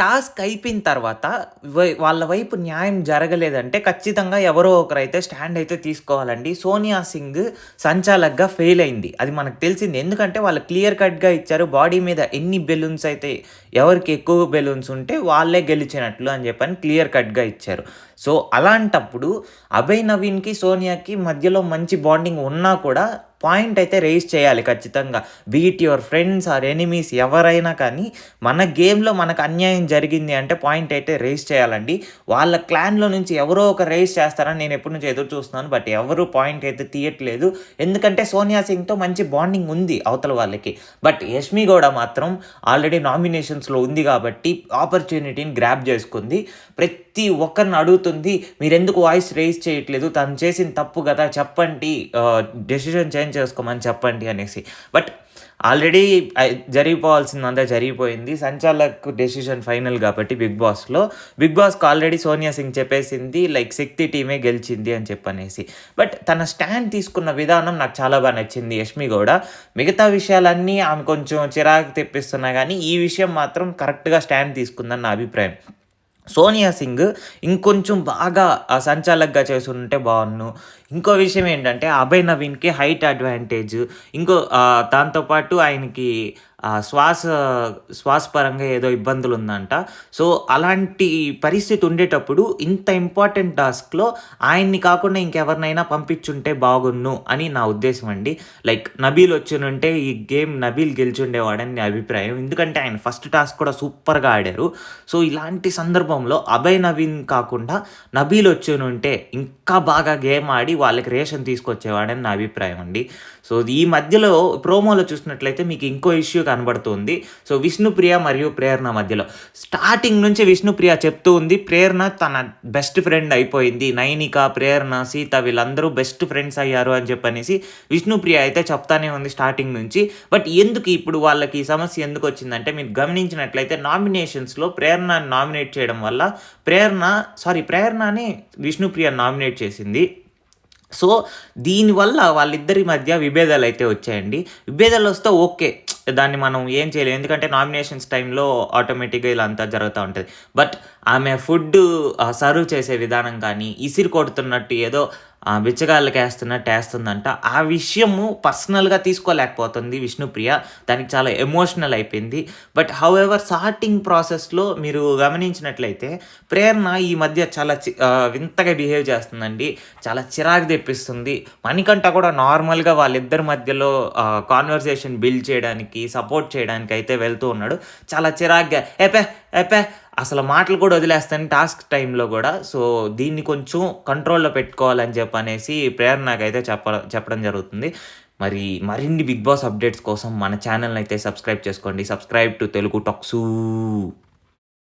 Task అయిపోయిన తర్వాత వాళ్ళ వైపు న్యాయం జరగలేదంటే ఖచ్చితంగా ఎవరో ఒకరైతే స్టాండ్ అయితే తీసుకోవాలండి. సోనియా సింగ్ సంచాలక్‌గా ఫెయిల్ అయింది. అది మనకు తెలిసింది. ఎందుకంటే వాళ్ళు క్లియర్ కట్‌గా ఇచ్చారు. బాడీ మీద ఎన్ని బెలూన్స్ అయితే ఎవరికి ఎక్కువ బెలూన్స్ ఉంటే వాళ్ళే గెలిచినట్లు అని చెప్పని క్లియర్ కట్‌గా ఇచ్చారు. సో, అలాంటప్పుడు అభయ్ నవీన్‌కి, సోనియాకి మధ్యలో మంచి బాండింగ్ ఉన్నా కూడా పాయింట్ అయితే రైజ్ చేయాలి ఖచ్చితంగా. Be it your friends or enemies ఎవరైనా కానీ మన గేమ్‌లో మనకు అన్యాయం జరిగింది అంటే పాయింట్ అయితే రైజ్ చేయాలండి. వాళ్ళ క్లాన్‌లో నుంచి ఎవరో ఒకరు రైజ్ చేస్తారని నేను ఎప్పటి నుంచో ఎదురు చూస్తున్నాను. బట్ ఎవరు పాయింట్ అయితే తీయట్లేదు. ఎందుకంటే సోనియా సింగ్‌తో మంచి బాండింగ్ ఉంది అవతల వాళ్ళకి. బట్ యష్మి గౌడ మాత్రం ఆల్రెడీ నామినేషన్స్‌లో ఉంది కాబట్టి ఆపర్చునిటీని గ్రాబ్ చేసుకుంది. ప్రతి ఒక్కరిని అడుగుతుంది, మీరెందుకు వాయిస్ రైజ్ చేయట్లేదు? తను చేసింది తప్పు కదా! చెప్పండి. డెసిషన్ చేంజ్ చేసుకోమని చెప్పండి అనేసి. బట్ ఆల్రెడీ జరిగిపోవాల్సిందంతా జరిగిపోయింది. సంచాలక్ డెసిషన్ ఫైనల్ కాబట్టి బిగ్ బాస్‌కి ఆల్రెడీ సోనియా సింగ్ చెప్పేసింది లైక్ శక్తి టీమే గెలిచింది అని చెప్పనేసి. బట్ తన స్టాండ్ తీసుకున్న విధానం నాకు చాలా బాగా నచ్చింది యష్మి గౌడ. మిగతా విషయాలన్నీ ఆమె కొంచెం చిరాకు తెప్పిస్తున్నా గానీ, ఈ విషయం మాత్రం కరెక్ట్‌గా స్టాండ్ తీసుకుందని నా అభిప్రాయం. సోనియా సింగ్ ఇంకొంచెం బాగా సంచాలక్‌గా చేసుంటే బావున్ను. ఇంకో విషయం ఏంటంటే అభయ్ నవీన్‌కి హైట్ అడ్వాంటేజ్. దాంతో పాటు ఆయనకి శ్వాస పరంగా ఏదో ఇబ్బందులుందంట. సో, అలాంటి పరిస్థితి ఉండేటప్పుడు ఇంత ఇంపార్టెంట్ టాస్క్‌లో ఆయన్ని కాకుండా ఇంకెవరినైనా పంపించుంటే బాగున్ను అని నా ఉద్దేశం అండి. లైక్ నబీల్ వచ్చునుంటే ఈ గేమ్ నబీల్ గెలిచుండేవాడని నా అభిప్రాయం. ఎందుకంటే ఆయన ఫస్ట్ టాస్క్ కూడా సూపర్‌గా ఆడారు. సో, ఇలాంటి సందర్భంలో అభయ్ నవీన్ కాకుండా నబీల్ వచ్చునుంటే ఇంకా బాగా గేమ్ ఆడి వాళ్ళకి రేషన్ తీసుకొచ్చేవాడని నా అభిప్రాయం అండి. సో, ఈ మధ్యలో ప్రోమోలో చూసినట్లయితే మీకు ఇంకో ఇష్యూ కనబడుతుంది. సో, విష్ణుప్రియ మరియు ప్రేరణ మధ్యలో. స్టార్టింగ్ నుంచి విష్ణుప్రియ చెప్తూ ఉంది ప్రేరణ తన బెస్ట్ ఫ్రెండ్ అయిపోయింది. నైనిక, ప్రేరణ, సీత వీళ్ళందరూ బెస్ట్ ఫ్రెండ్స్ అయ్యారు అని చెప్పనేసి విష్ణుప్రియ అయితే చెప్తానే ఉంది స్టార్టింగ్ నుంచి. బట్ ఎందుకు ఇప్పుడు వాళ్ళకి ఈ సమస్య ఎందుకొచ్చిందంటే మీరు గమనించినట్లయితే నామినేషన్స్‌లో ప్రేరణని నామినేట్ చేయడం వల్ల ప్రేరణని విష్ణుప్రియ నామినేట్ చేసింది. సో, దీనివల్ల వాళ్ళిద్దరి మధ్య విభేదాలైతే వచ్చాయండి. విభేదాలొస్తే ఓకే. దాన్ని మనం ఏం చేయలేం. ఎందుకంటే నామినేషన్స్ టైంలో ఆటోమేటిక్‌గా ఇలా అంతా జరుగుతా ఉంటది. బట్ ఆమె ఫుడ్డు సర్వ్ చేసే విధానం కానీ, ఇసిరి కొడుతున్నట్టు ఏదో బిచ్చగాళ్ళకేస్తున్నట్టు ఏస్తుందంట. ఆ విషయము పర్సనల్‌గా తీసుకోలేకపోతుంది విష్ణుప్రియ. దానికి చాలా ఎమోషనల్ అయిపోయింది. బట్ హౌఎవర్ సార్టింగ్ ప్రాసెస్‌లో మీరు గమనించినట్లయితే ప్రేరణ ఈ మధ్య చాలా వింతగా బిహేవ్ చేస్తుందండి. చాలా చిరాకు తెప్పిస్తుంది. మణికంఠ కూడా నార్మల్‌గా వాళ్ళిద్దరి మధ్యలో కాన్వర్సేషన్ బిల్డ్ చేయడానికి, సపోర్ట్ చేయడానికి అయితే వెళ్తూ ఉన్నాడు. చాలా చిరాకుగా ఏపే అసలు మాటలు కూడా వదిలేస్తాను టాస్క్ టైంలో కూడా. సో, దీన్ని కొంచెం కంట్రోల్‌లో పెట్టుకోవాలని చెప్పనేసి ప్రేరణకైతే చెప్పడం జరుగుతుంది. మరి మరిన్ని బిగ్ బాస్ అప్డేట్స్ కోసం మన ఛానెల్‌ని అయితే సబ్స్క్రైబ్ చేసుకోండి. Subscribe to Telugu టాక్సూ.